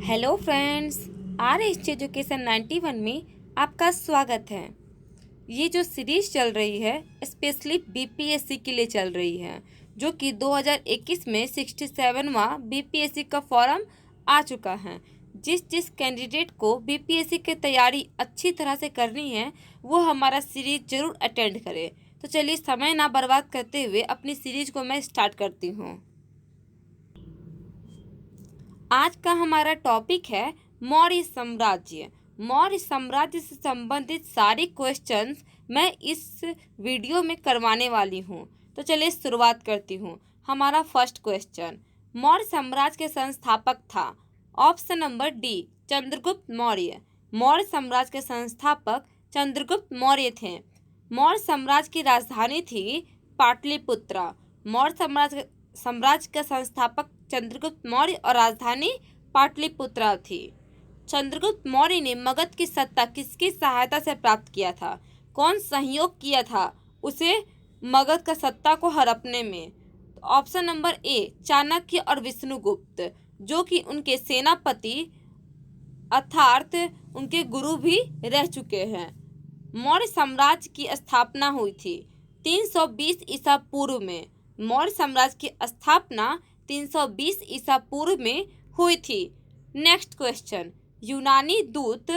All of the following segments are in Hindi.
हेलो फ्रेंड्स, RH एजुकेशन 91 में आपका स्वागत है। ये जो सीरीज़ चल रही है स्पेशली बीपीएससी के लिए चल रही है, जो कि 2021 में 67वां बीपीएससी का फॉर्म आ चुका है। जिस कैंडिडेट को बीपीएससी की तैयारी अच्छी तरह से करनी है वो हमारा सीरीज़ ज़रूर अटेंड करे। तो चलिए समय ना बर्बाद करते हुए अपनी सीरीज़ को मैं स्टार्ट करती हूँ। आज का हमारा टॉपिक है मौर्य साम्राज्य। मौर्य साम्राज्य से संबंधित सारे क्वेश्चंस मैं इस वीडियो में करवाने वाली हूँ। तो चलिए शुरुआत करती हूँ। हमारा फर्स्ट क्वेश्चन, मौर्य साम्राज्य के संस्थापक था। Option number D Chandragupta Maurya. Maurya साम्राज्य के संस्थापक चंद्रगुप्त मौर्य थे। मौर्य साम्राज्य की राजधानी थी पाटलिपुत्रा। मौर्य साम्राज्य का संस्थापक चंद्रगुप्त मौर्य और राजधानी पाटलिपुत्रा थी। चंद्रगुप्त मौर्य ने मगध की सत्ता किसकी सहायता से प्राप्त किया था? कौन सहयोग किया था उसे मगध का सत्ता को हड़पने में? ऑप्शन नंबर ए चाणक्य और विष्णुगुप्त, जो कि उनके सेनापति अर्थात उनके गुरु भी रह चुके हैं। मौर्य साम्राज्य की स्थापना हुई थी 320 ईसा पूर्व में। मौर्य साम्राज्य की स्थापना 320 ईसा पूर्व में हुई थी। नेक्स्ट क्वेश्चन, यूनानी दूत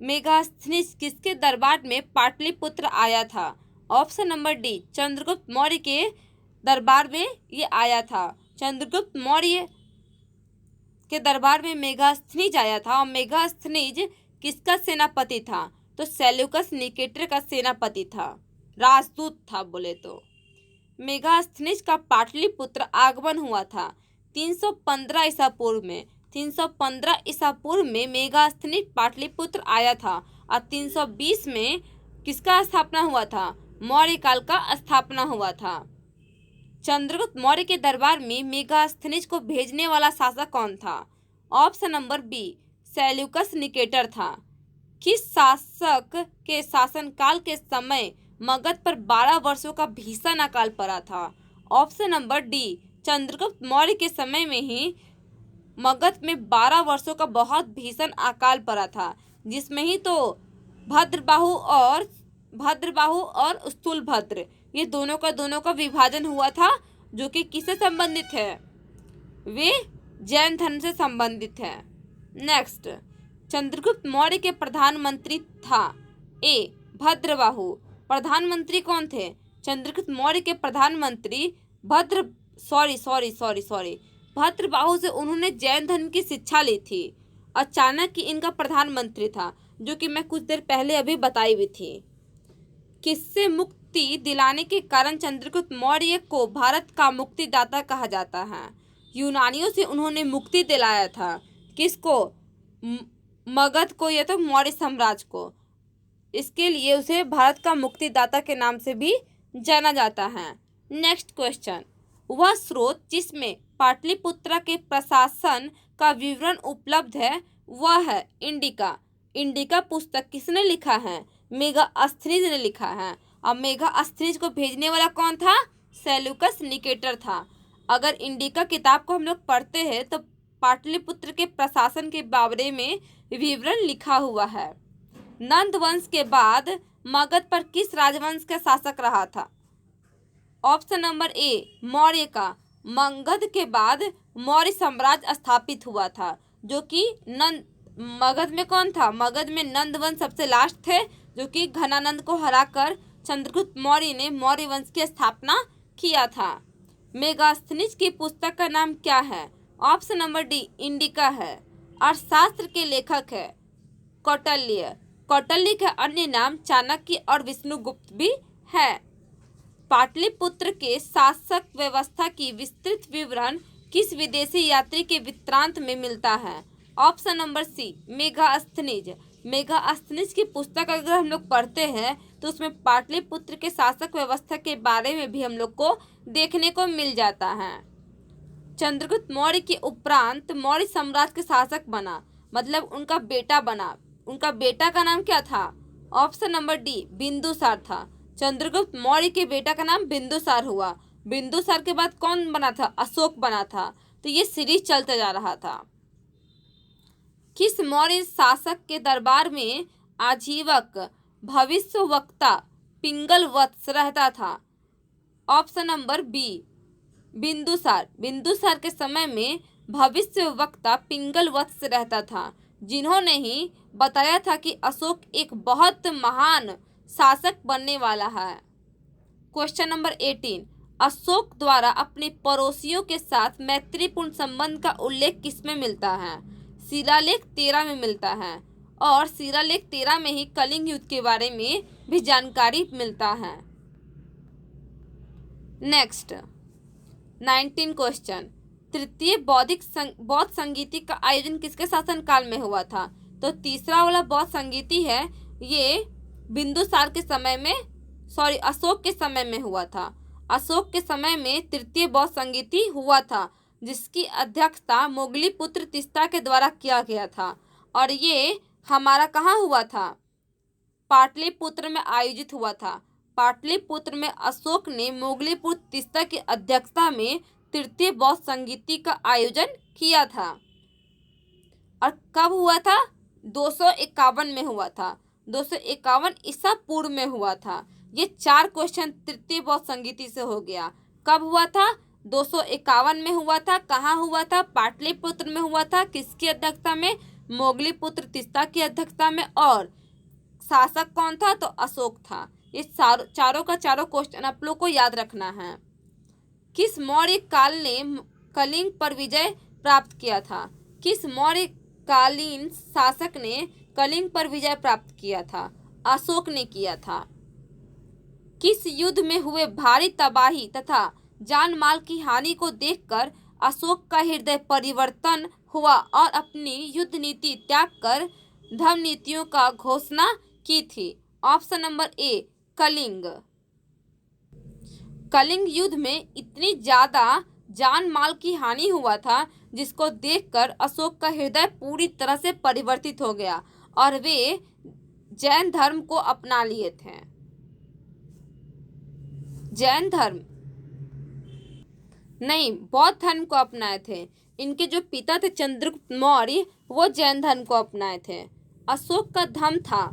मेगास्थनीज किसके दरबार में पाटलिपुत्र आया था? Option number D Chandragupta Maurya के दरबार में ये आया था। चंद्रगुप्त मौर्य के दरबार में मेगास्थनीज आया था और मेगास्थनीज किसका सेनापति था? तो सेल्यूकस निकेटर का सेनापति था, राजदूत था बोले तो। मेगास्थनीज का पाटलिपुत्र आगमन हुआ था 315 ईसा पूर्व में। 315 ईसा पूर्व में मेगास्थनीज पाटलिपुत्र आया था और 320 में किसका स्थापना हुआ था? मौर्य काल का स्थापना हुआ था। चंद्रगुप्त मौर्य के दरबार में मेगास्थनीज को भेजने वाला शासक कौन था? Option number B Seleucus Nicator था। किस शासक के शासनकाल के समय मगध पर 12 वर्षों का भीषण अकाल पड़ा था? Option number D Chandragupta Maurya के समय में ही मगध में 12 वर्षों का बहुत भीषण अकाल पड़ा था, जिसमें ही तो भद्रबाहु और स्थूलभद्र ये दोनों का विभाजन हुआ था, जो कि किससे संबंधित है? वे जैन धर्म से संबंधित है। नेक्स्ट, चंद्रगुप्त मौर्य के प्रधानमंत्री था ए भद्रबाहु। प्रधानमंत्री कौन थे? चंद्रगुप्त मौर्य के प्रधानमंत्री भद्रबाहु से उन्होंने जैन धर्म की शिक्षा ली थी। और चाणक्य इनका प्रधानमंत्री था, जो कि मैं कुछ देर पहले अभी बताई हुई थी। किससे मुक्ति दिलाने के कारण चंद्रगुप्त मौर्य को भारत का मुक्तिदाता कहा जाता है? यूनानियों से उन्होंने मुक्ति दिलाया था। किसको? मगध को या तो मौर्य साम्राज्य को। इसके लिए उसे भारत का मुक्तिदाता के नाम से भी जाना जाता है। नेक्स्ट क्वेश्चन, वह स्रोत जिसमें पाटलिपुत्रा के प्रशासन का विवरण उपलब्ध है वह है इंडिका। इंडिका पुस्तक किसने लिखा है? मेगास्थनीज ने लिखा है। और मेगास्थनीज को भेजने वाला कौन था? सेल्यूकस निकेटर था। अगर इंडिका किताब को हम लोग पढ़ते हैं तो पाटलिपुत्र के प्रशासन के बारे में विवरण लिखा हुआ है। नंद वंश के बाद मगध पर किस राजवंश का शासक रहा था? ऑप्शन नंबर ए मौर्य का। मगध के बाद मौर्य साम्राज्य स्थापित हुआ था, जो कि मगध में कौन था? मगध में नंद वंश सबसे लास्ट थे, जो कि घनानंद को हराकर चंद्रगुप्त मौर्य ने मौर्य वंश की स्थापना किया था। मेगास्थनीज की पुस्तक का नाम क्या है? ऑप्शन नंबर डी इंडिका है। अर्थशास्त्र के लेखक है कौटिल्य। कौटिल्य के अन्य नाम चाणक्य और विष्णुगुप्त भी है। पाटलिपुत्र के शासक व्यवस्था की विस्तृत विवरण किस विदेशी यात्री के वृत्तांत में मिलता है? Option number C Megasthenes. Megasthenes की पुस्तक अगर हम लोग पढ़ते हैं तो उसमें पाटलिपुत्र के शासक व्यवस्था के बारे में भी हम लोग को देखने को मिल जाता है। चंद्रगुप्त मौर्य के उपरांत मौर्य साम्राज्य के शासक बना, मतलब उनका बेटा बना। उनका बेटा का नाम क्या था? ऑप्शन नंबर डी बिंदुसार था। चंद्रगुप्त मौर्य के बेटा का नाम बिंदुसार हुआ। बिंदुसार के बाद कौन बना था? अशोक बना था। तो ये सीरीज चलते जा रहा था। किस मौर्य शासक के दरबार में आजीवक भविष्यवक्ता पिंगल वत्स रहता था? Option number B Bindusara. Bindusara के समय में भविष्यवक्ता पिंगल वत्स रहता था, जिन्होंने ही बताया था कि अशोक एक बहुत महान शासक बनने वाला है। क्वेश्चन नंबर 18, अशोक द्वारा अपने पड़ोसियों के साथ मैत्रीपूर्ण संबंध का उल्लेख किसमें मिलता है? शिलालेख 13 में मिलता है, और शिलालेख 13 में ही कलिंग युद्ध के बारे में भी जानकारी मिलता है। नेक्स्ट 19 क्वेश्चन, तृतीय बौद्ध संगीति का आयोजन किसके शासनकाल में हुआ था? तो तीसरा वाला बौद्ध संगीति है, ये बिंदुसार के समय में अशोक के समय में हुआ था। अशोक के समय में तृतीय बौद्ध संगीति हुआ था, जिसकी अध्यक्षता मोगलीपुत्र तीस्ता के द्वारा किया गया था, और ये हमारा कहाँ हुआ था? पाटलिपुत्र में आयोजित हुआ था। पाटलिपुत्र में अशोक ने मोगलीपुत्र तीस्ता की अध्यक्षता में तृतीय बौद्ध संगीति का आयोजन किया था। और कब हुआ था? 251 में हुआ था। 251 ईसा पूर्व में हुआ था। ये 4 क्वेश्चन तृतीय बौद्ध संगीति से हो गया। कब हुआ था? 251 में हुआ था। कहाँ हुआ था? पाटलिपुत्र में हुआ था। किसकी अध्यक्षता में? मोगलीपुत्र तीस्ता की अध्यक्षता में। और शासक कौन था? तो अशोक था। ये चारों का चारों क्वेश्चन आप लोग को याद रखना है। किस मौर्य काल ने कलिंग पर विजय प्राप्त किया था? किस मौर्य कालीन शासक ने कलिंग पर विजय प्राप्त किया था? अशोक ने किया था। किस युद्ध में हुए भारी तबाही तथा जान माल की हानि को देखकर अशोक का हृदय परिवर्तन हुआ और अपनी युद्ध नीति त्याग कर धर्म नीतियों का घोषणा की थी? Option number A Kalinga. Kalinga युद्ध में इतनी ज्यादा जान माल की हानि हुआ था, जिसको देखकर अशोक का हृदय पूरी तरह से परिवर्तित हो गया और वे जैन धर्म को अपना लिए थे। जैन धर्म नहीं, बौद्ध धर्म को अपनाए थे। इनके जो पिता थे चंद्रगुप्त मौर्य, वो जैन धर्म को अपनाए थे। अशोक का धर्म था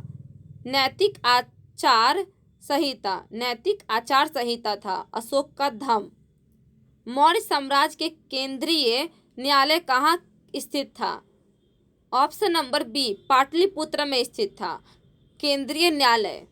नैतिक आचार संहिता। नैतिक आचार संहिता था अशोक का धर्म। मौर्य साम्राज्य के केंद्रीय न्यायालय कहाँ स्थित था? ऑप्शन नंबर बी पाटलिपुत्र में स्थित था केंद्रीय न्यायालय।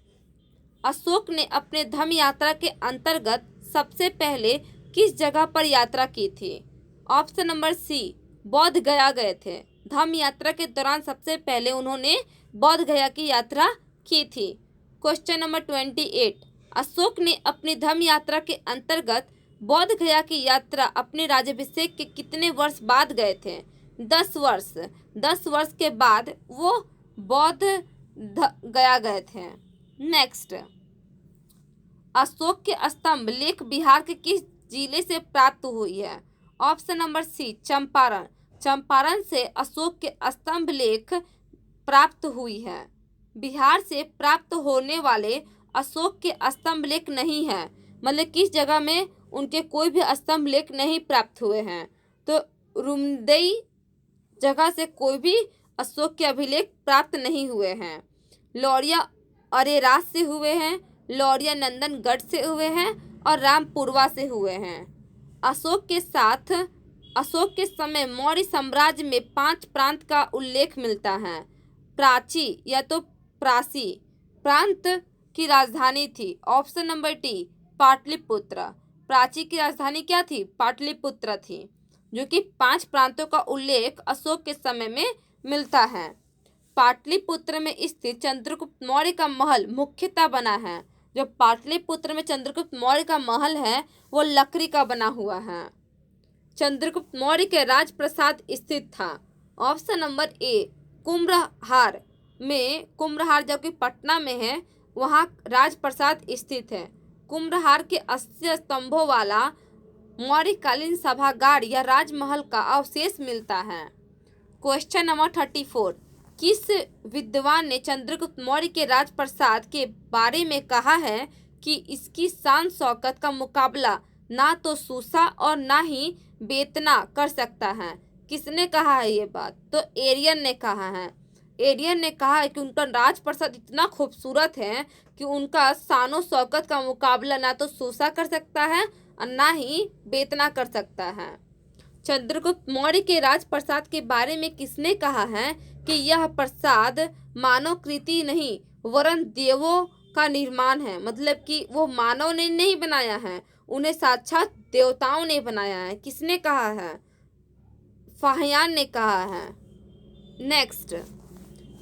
अशोक ने अपने धर्म यात्रा के अंतर्गत सबसे पहले किस जगह पर यात्रा की थी? ऑप्शन नंबर सी बौद्ध गया गए थे। धर्म यात्रा के दौरान सबसे पहले उन्होंने बौद्ध गया की यात्रा की थी। क्वेश्चन नंबर 28, अशोक ने अपनी धर्म यात्रा के अंतर्गत बौद्ध गया की यात्रा अपने राज्याभिषेक के कितने वर्ष बाद गए थे? 10 वर्ष। 10 वर्ष के बाद वो बौद्ध गया गए थे। नेक्स्ट, अशोक के स्तंभ लेख बिहार के किस जिले से प्राप्त हुई है? Option number C Champaran. Champaran से अशोक के स्तंभ लेख प्राप्त हुई है। बिहार से प्राप्त होने वाले अशोक के स्तंभ लेख नहीं है, मतलब किस जगह में उनके कोई भी स्तंभ लेख नहीं प्राप्त हुए हैं? तो रुमदई जगह से कोई भी अशोक के अभिलेख प्राप्त नहीं हुए हैं। लौरिया अरेराज से हुए हैं, लौरिया नंदनगढ़ से हुए हैं और रामपुरवा से हुए हैं। अशोक के समय मौर्य साम्राज्य में 5 प्रांत का उल्लेख मिलता है। प्राची या तो प्रासी प्रांत की राजधानी थी। Option number D Pataliputra. Prachi की राजधानी क्या थी? पाटलिपुत्र थी, जो कि 5 प्रांतों का उल्लेख अशोक के समय में मिलता है। पाटलिपुत्र में स्थित चंद्रगुप्त मौर्य का महल मुख्यतः बना है। जो पाटलिपुत्र में चंद्रगुप्त मौर्य का महल है, वो लकड़ी का बना हुआ है। चंद्रगुप्त मौर्य के राजप्रासाद स्थित था। ऑप्शन नंबर ए कुम्भलहार में, कुम्भलहार जो कि पटना में है, वहाँ राजप्रासाद स्थित है। कुम्भलहार के 80 स्तंभों वाला मौर्यकालीन सभागार या राजमहल का अवशेष मिलता है। क्वेश्चन नंबर 34, किस विद्वान ने चंद्रगुप्त मौर्य के राजप्रासाद के बारे में कहा है कि इसकी शान शौकत का मुकाबला ना तो सूसा और ना ही बेतना कर सकता है? किसने कहा है ये बात? तो एरियन ने कहा है। एरियन ने कहा है कि उनका राजप्रसाद इतना खूबसूरत है कि उनका शानो शौकत का मुकाबला ना तो सूसा कर सकता है और ना ही बेतना कर सकता है। चंद्रगुप्त मौर्य के राजप्रसाद के बारे में किसने कहा है कि यह प्रसाद मानव कृति नहीं वरन देवों का निर्माण है? मतलब कि वो मानव ने नहीं बनाया है, उन्हें साक्षात देवताओं ने बनाया है। किसने कहा है? फाहियान ने कहा है। नेक्स्ट,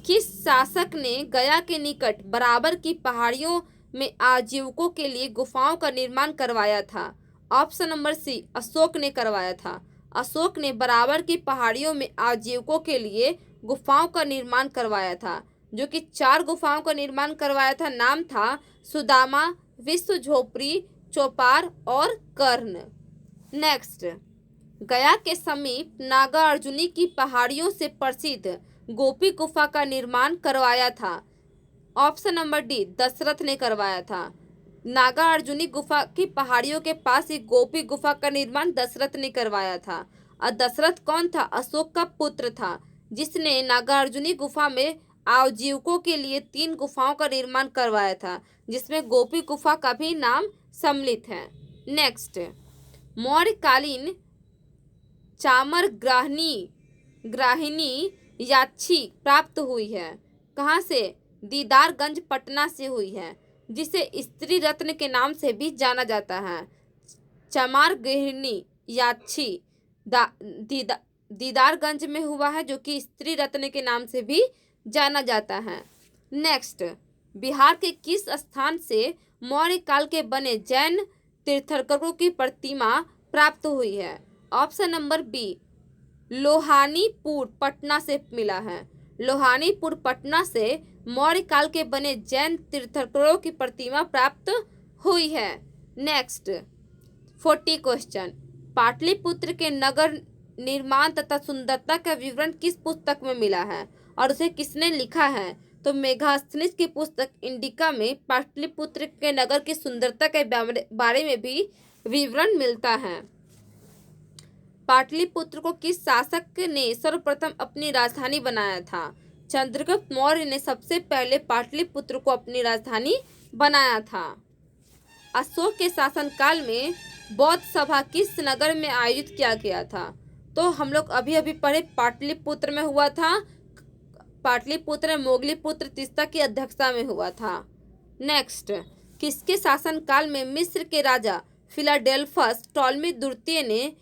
किस शासक ने गया के निकट बराबर की पहाड़ियों में आजीविकों के लिए गुफाओं का निर्माण करवाया था? ऑप्शन नंबर सी, अशोक ने करवाया था। अशोक ने बराबर की पहाड़ियों में आजीविकों के लिए गुफाओं का निर्माण करवाया था, जो कि 4 गुफाओं का निर्माण करवाया था। नाम था सुदामा, विश्व झोपड़ी, चौपार और कर्ण। नेक्स्ट, गया के समीप नागार्जुनी की पहाड़ियों से प्रसिद्ध गोपी गुफा का निर्माण करवाया था। ऑप्शन नंबर डी, दशरथ ने करवाया था। नागार्जुनी गुफा की पहाड़ियों के पास एक गोपी गुफा का निर्माण दशरथ ने करवाया था। और दशरथ कौन था? अशोक का पुत्र था, जिसने नागार्जुनी गुफा में आजीविकों के लिए 3 गुफाओं का निर्माण करवाया था, जिसमें गोपी गुफा का भी नाम सम्मिलित है। नेक्स्ट, मौर्यकालीन चामर ग्राहिनी याक्षी प्राप्त हुई है। कहाँ से? दीदारगंज पटना से हुई है, जिसे स्त्री रत्न के नाम से भी जाना जाता है। चमार गृहिणी याक्षी दीदारगंज में हुआ है, जो कि स्त्री रत्न के नाम से भी जाना जाता है। नेक्स्ट, बिहार के किस स्थान से मौर्य काल के बने जैन तीर्थंकरों की प्रतिमा प्राप्त हुई है? Option number B, Lohanipur Patna से मिला है। लोहानीपुर पटना से मौर्य काल के बने जैन तीर्थंकरों की प्रतिमा प्राप्त हुई है। नेक्स्ट, 40 क्वेश्चन, पाटलिपुत्र के नगर निर्माण तथा सुंदरता का विवरण किस पुस्तक में मिला है और उसे किसने लिखा है? तो मेगास्थनीज की पुस्तक इंडिका में पाटलिपुत्र के नगर की सुंदरता के बारे में भी विवरण मिलता है। पाटलिपुत्र को किस शासक ने सर्वप्रथम अपनी राजधानी बनाया था? चंद्रगुप्त मौर्य ने सबसे पहले पाटलिपुत्र को अपनी राजधानी बनाया था। अशोक के शासनकाल में बौद्ध सभा किस नगर में आयोजित किया गया था? तो हम लोग अभी अभी पढ़े, पाटलिपुत्र में हुआ था। पाटलिपुत्र मोगलीपुत्र तीस्ता की अध्यक्षता में हुआ था। नेक्स्ट, किसके शासनकाल में मिस्र के राजा फिलाडेल्फस टॉलमी द्वितीय ने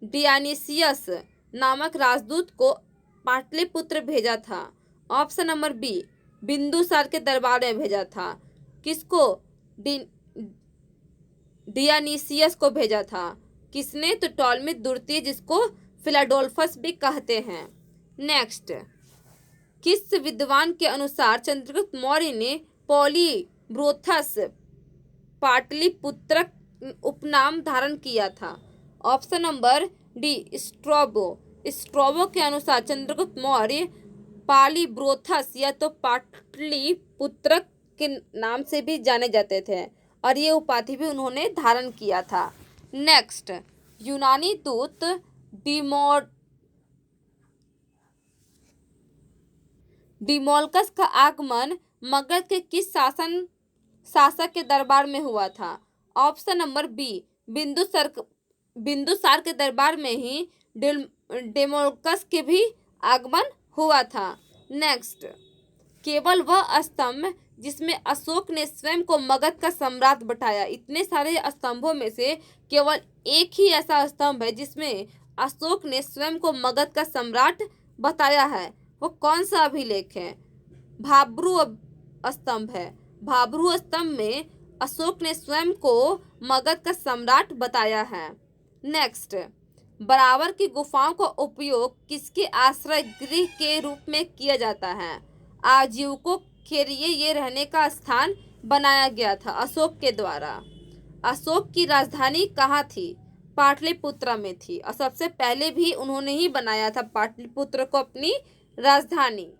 डियानिसियस नामक राजदूत को पाटलिपुत्र भेजा था? ऑप्शन नंबर बी, बिंदुसार के दरबार में भेजा था। किसको? डियानिसियस को भेजा था। किसने? तो टॉलमी द्वितीय, जिसको फिलाडेल्फस भी कहते हैं। नेक्स्ट, किस विद्वान के अनुसार चंद्रगुप्त मौर्य ने पॉलीब्रोथस पाटलिपुत्र उपनाम धारण किया था? ऑप्शन नंबर डी, स्ट्रोबो के अनुसार चंद्रगुप्त मौर्य पॉलीब्रोथस या तो पाटलिपुत्र के नाम से भी जाने जाते थे और ये उपाधि भी उन्होंने धारण किया था। नेक्स्ट, यूनानी दूत डिमोल्कस का आगमन मगध के किस शासक के दरबार में हुआ था? ऑप्शन नंबर बी, बिंदुसार के दरबार में ही डिमोल्कस के भी आगमन हुआ था। नेक्स्ट, केवल वह स्तंभ जिसमें अशोक ने स्वयं को मगध का सम्राट बताया, इतने सारे स्तंभों में से केवल एक ही ऐसा स्तंभ है जिसमें अशोक ने स्वयं को मगध का सम्राट बताया है। वो कौन सा अभिलेख है? भाब्रू स्तंभ है। भाब्रू स्तंभ में अशोक ने स्वयं को मगध का सम्राट बताया है। नेक्स्ट, बराबर की गुफाओं का उपयोग किसके आश्रय गृह के रूप में किया जाता है? आजीविकों के लिए ये रहने का स्थान बनाया गया था अशोक के द्वारा। अशोक की राजधानी कहाँ थी? पाटलिपुत्र में थी और सबसे पहले भी उन्होंने ही बनाया था पाटलिपुत्र को अपनी राजधानी।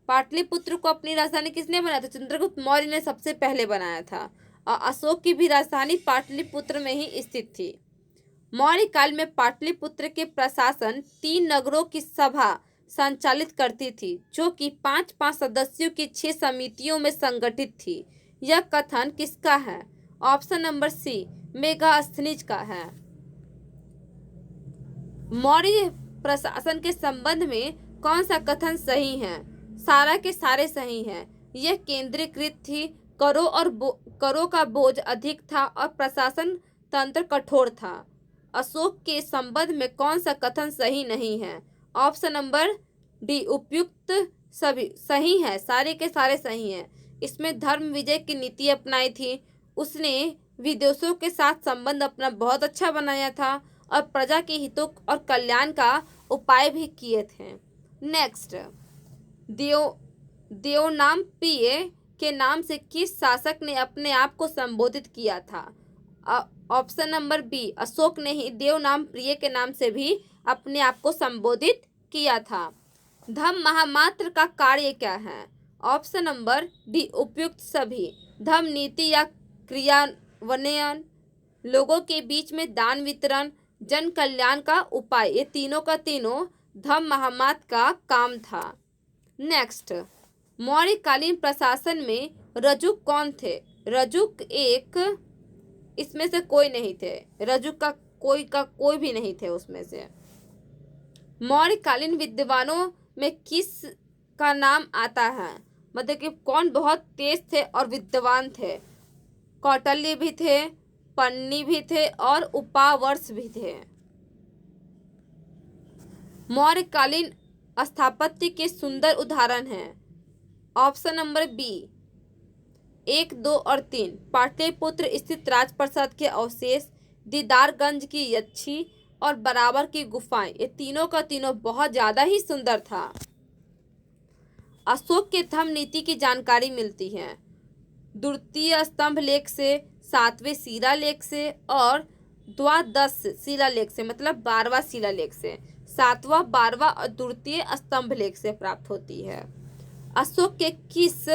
पाटलिपुत्र को अपनी राजधानी किसने बनाया था? चंद्रगुप्त मौर्य ने सबसे पहले बनाया था और अशोक की भी राजधानी पाटलिपुत्र में ही स्थित थी। मौर्य काल में पाटलिपुत्र के प्रशासन 3 नगरों की सभा संचालित करती थी, जो कि 5-5 सदस्यों की 6 समितियों में संगठित थी। यह कथन किसका है? ऑप्शन नंबर सी, मेगास्थनीज का है। मौर्य प्रशासन के संबंध में कौन सा कथन सही है? सारा के सारे सही हैं। यह केंद्रीकृत थी, करों का बोझ अधिक था और प्रशासन तंत्र कठोर था। अशोक के संबंध में कौन सा कथन सही नहीं है? ऑप्शन नंबर डी, उपयुक्त सभी सही है, सारे के सारे सही हैं। इसमें धर्म विजय की नीति अपनाई थी, उसने विदेशों के साथ संबंध अपना बहुत अच्छा बनाया था और प्रजा के हितों और कल्याण का उपाय भी किए थे। नेक्स्ट, देवनाम प्रिय के नाम से किस शासक ने अपने आप को संबोधित किया था? ऑप्शन नंबर बी, अशोक ने ही देवनाम प्रिय के नाम से भी अपने आप को संबोधित किया था। धम्म महामात्र का कार्य क्या है? ऑप्शन नंबर डी, उपयुक्त सभी। धम्म नीति या क्रियान्वयन, लोगों के बीच में दान वितरण, जन कल्याण का उपाय, ये तीनों का तीनों धम्म महामात्र का काम था। नेक्स्ट, मौर्यकालीन प्रशासन में रजुक कौन थे? रजुक एक, इसमें से कोई नहीं थे, रजुक का कोई भी नहीं थे उसमें से। मौर्यकालीन विद्वानों में किस का नाम आता है? मतलब कि कौन बहुत तेज थे और विद्वान थे? कौटिल्य भी थे, पन्नी भी थे और उपावर्ष भी थे। मौर्यकालीन स्थापत्य के सुंदर उदाहरण हैं। ऑप्शन नंबर बी 1, 2 और 3, पाटलिपुत्र स्थित राजप्रसाद के अवशेष, दीदारगंज की यक्षी और बराबर की गुफाएं, ये तीनों का तीनों बहुत ज़्यादा ही सुंदर था। अशोक के धम्म नीति की जानकारी मिलती है द्वितीय स्तंभ लेख से, 7वें शिलालेख से और द्वादश शिलालेख से, मतलब 12वां शिलालेख से, 7वां, 12वां और द्वितीय स्तंभ लेख से प्राप्त होती है। अशोक के किस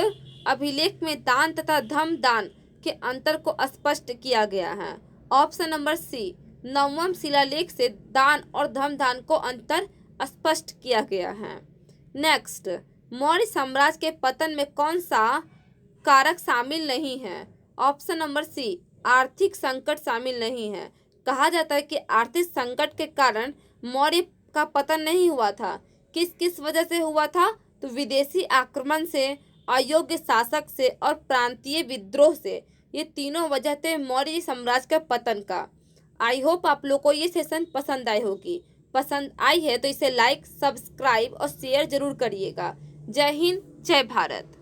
अभिलेख में दान तथा धम्म दान के अंतर को स्पष्ट किया गया है? ऑप्शन नंबर सी, 9वां शिलालेख से दान और धम्म दान को अंतर स्पष्ट किया गया है। नेक्स्ट, मौर्य साम्राज्य के पतन में कौन सा कारक शामिल नहीं है? ऑप्शन नंबर सी, आर्थिक संकट शामिल नहीं है। कहा जाता है कि आर्थिक संकट के कारण मौर्य का पतन नहीं हुआ था। किस किस वजह से हुआ था? तो विदेशी आक्रमण से, अयोग्य शासक से और प्रांतीय विद्रोह से, ये तीनों वजह थे मौर्य साम्राज्य के पतन का। आई होप आप लोग को ये सेशन पसंद आई होगी। पसंद आई है तो इसे लाइक, सब्सक्राइब और शेयर जरूर करिएगा। जय हिंद, जय भारत।